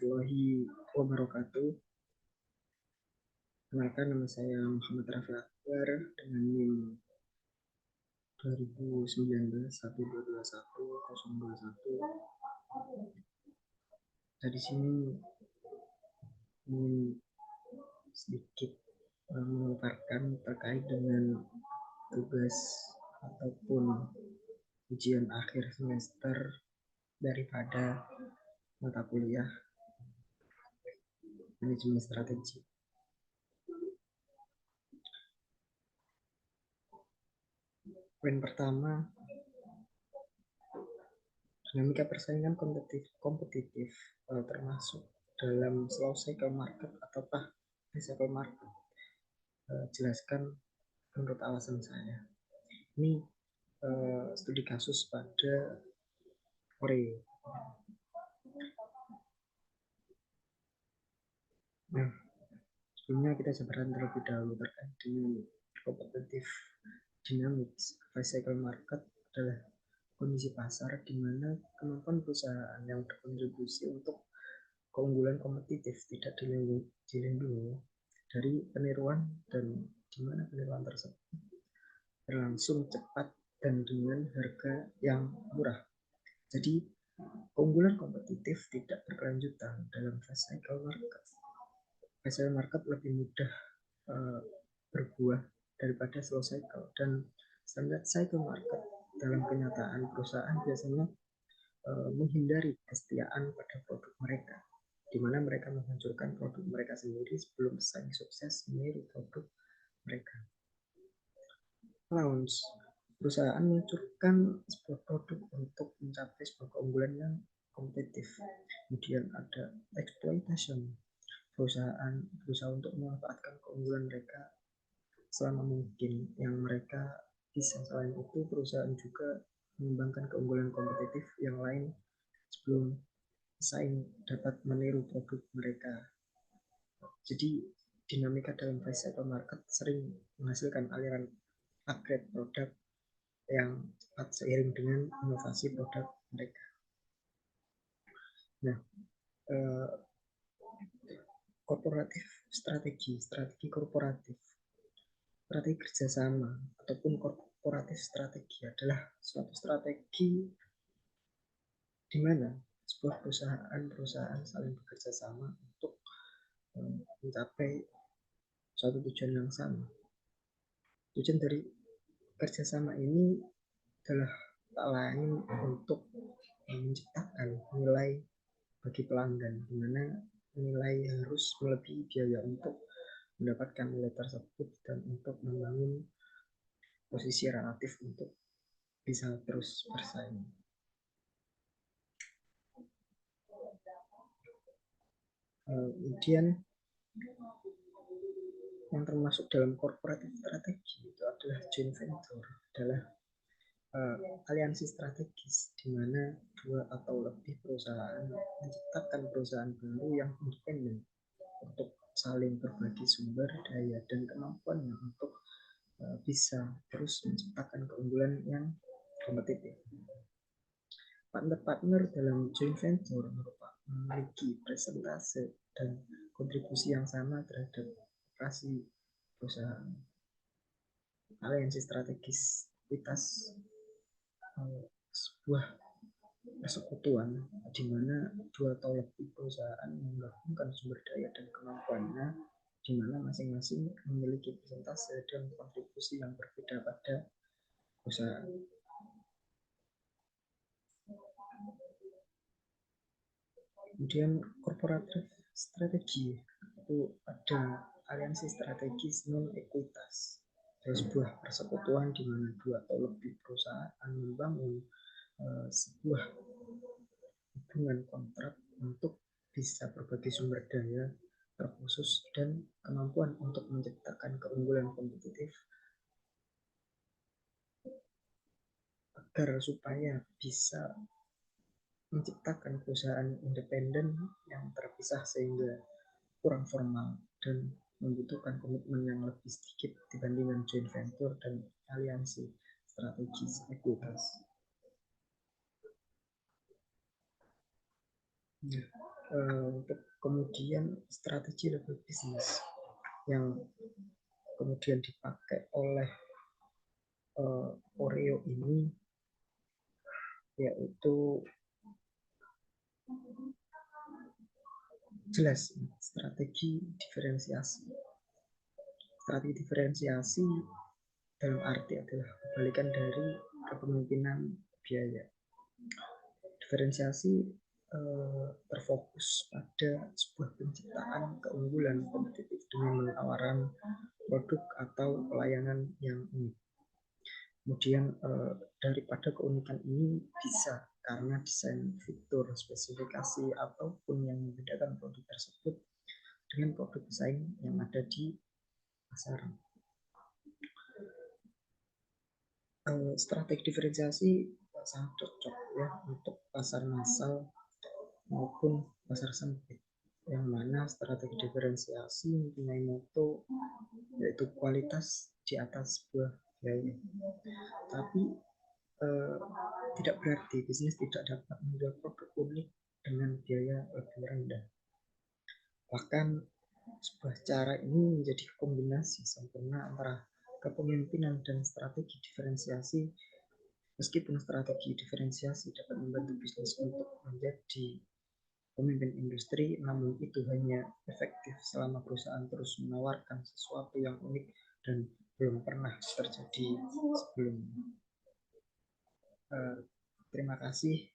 warahmatullahi wabarakatuh. Kenalkan, nama saya Muhammad Rafi Akbar dengan NIM 2019 1221 021. Dari sini ingin sedikit memaparkan terkait dengan tugas ataupun ujian akhir semester daripada mata kuliah manajemen strategi. Poin pertama, dinamika persaingan kompetitif termasuk dalam slow cycle market ataukah high cycle market. Jelaskan menurut alasan saya. Ini studi kasus pada Oreo. Nah, sebelumnya kita jabarkan terlebih dahulu terkait dengan competitive dynamics. High cycle market adalah kondisi pasar di mana kemampuan perusahaan yang berkontribusi untuk keunggulan kompetitif tidak dilindungi dari peniruan, dan di mana peniruan tersebut berlangsung cepat dan dengan harga yang murah. Jadi keunggulan kompetitif tidak berkelanjutan dalam fast cycle market. Fast cycle market lebih mudah berbuah daripada slow cycle, dan standard cycle market dalam kenyataan perusahaan biasanya menghindari kesetiaan pada produk mereka, di mana mereka menghancurkan produk mereka sendiri sebelum pesaing sukses meniru produk mereka. Launch, perusahaan meluncurkan sebuah produk untuk mencapai sebuah keunggulan yang kompetitif. Kemudian ada exploitation, perusahaan berusaha untuk memanfaatkan keunggulan mereka selama mungkin yang mereka bisa. Selain itu, perusahaan juga mengembangkan keunggulan kompetitif yang lain sebelum pesaing dapat meniru produk mereka. Jadi dinamika dalam fast cycle market sering menghasilkan aliran upgrade produk yang cepat seiring dengan inovasi produk mereka. Nah, korporatif strategi korporatif, strategi kerjasama ataupun korporatif strategi adalah suatu strategi di mana sebuah perusahaan saling bekerja sama untuk mencapai suatu tujuan yang sama. Tujuan dari kerjasama ini adalah tak lain untuk menciptakan nilai bagi pelanggan, di mana nilai harus melebihi biaya untuk mendapatkan nilai tersebut dan untuk membangun posisi relatif untuk bisa terus bersaing. Kemudian yang termasuk dalam corporate strategi itu adalah joint venture, adalah aliansi strategis di mana dua atau lebih perusahaan menciptakan perusahaan baru yang independen untuk saling berbagi sumber daya dan kemampuannya untuk bisa terus menciptakan keunggulan yang kompetitif. Partner-partner dalam joint venture memiliki presentase dan kontribusi yang sama terhadap operasi perusahaan. Aliansi strategis sebuah persekutuan di mana dua atau lebih perusahaan menggabungkan sumber daya dan kemampuannya, di mana masing-masing memiliki persentase dan kontribusi yang berbeda pada perusahaan. Kemudian korporatif strategi itu ada aliansi strategis non ekuitas, dari sebuah persekutuan di mana dua atau lebih perusahaan membangun sebuah hubungan kontrak untuk bisa berbagi sumber daya terkhusus dan kemampuan untuk menciptakan keunggulan kompetitif agar supaya bisa menciptakan perusahaan independen yang terpisah sehingga kurang formal dan membutuhkan komitmen yang lebih sedikit dibandingkan joint venture dan aliansi strategis ekuitas. untuk kemudian strategi level bisnis yang kemudian dipakai oleh Oreo ini, yaitu jelas strategi diferensiasi. Strategi diferensiasi dalam arti adalah kebalikan dari kepemimpinan biaya. Diferensiasi terfokus pada sebuah penciptaan keunggulan kompetitif dengan penawaran produk atau pelayanan yang unik. Kemudian daripada keunikan ini bisa karena desain, fitur, spesifikasi ataupun yang membedakan produk tersebut dengan produk pesaing yang ada di pasaran. Strategi diferensiasi sangat cocok ya untuk pasar massal maupun pasar sempit, yang mana strategi diferensiasi mempunyai moto yaitu kualitas di atas sebuah biaya. Tapi tidak berarti bisnis tidak dapat menjual produk unik dengan biaya lebih rendah. Bahkan sebuah cara ini menjadi kombinasi sempurna antara kepemimpinan dan strategi diferensiasi. Meskipun strategi diferensiasi dapat membantu bisnis untuk menjadi pemimpin industri, namun itu hanya efektif selama perusahaan terus menawarkan sesuatu yang unik dan belum pernah terjadi sebelumnya. Terima kasih.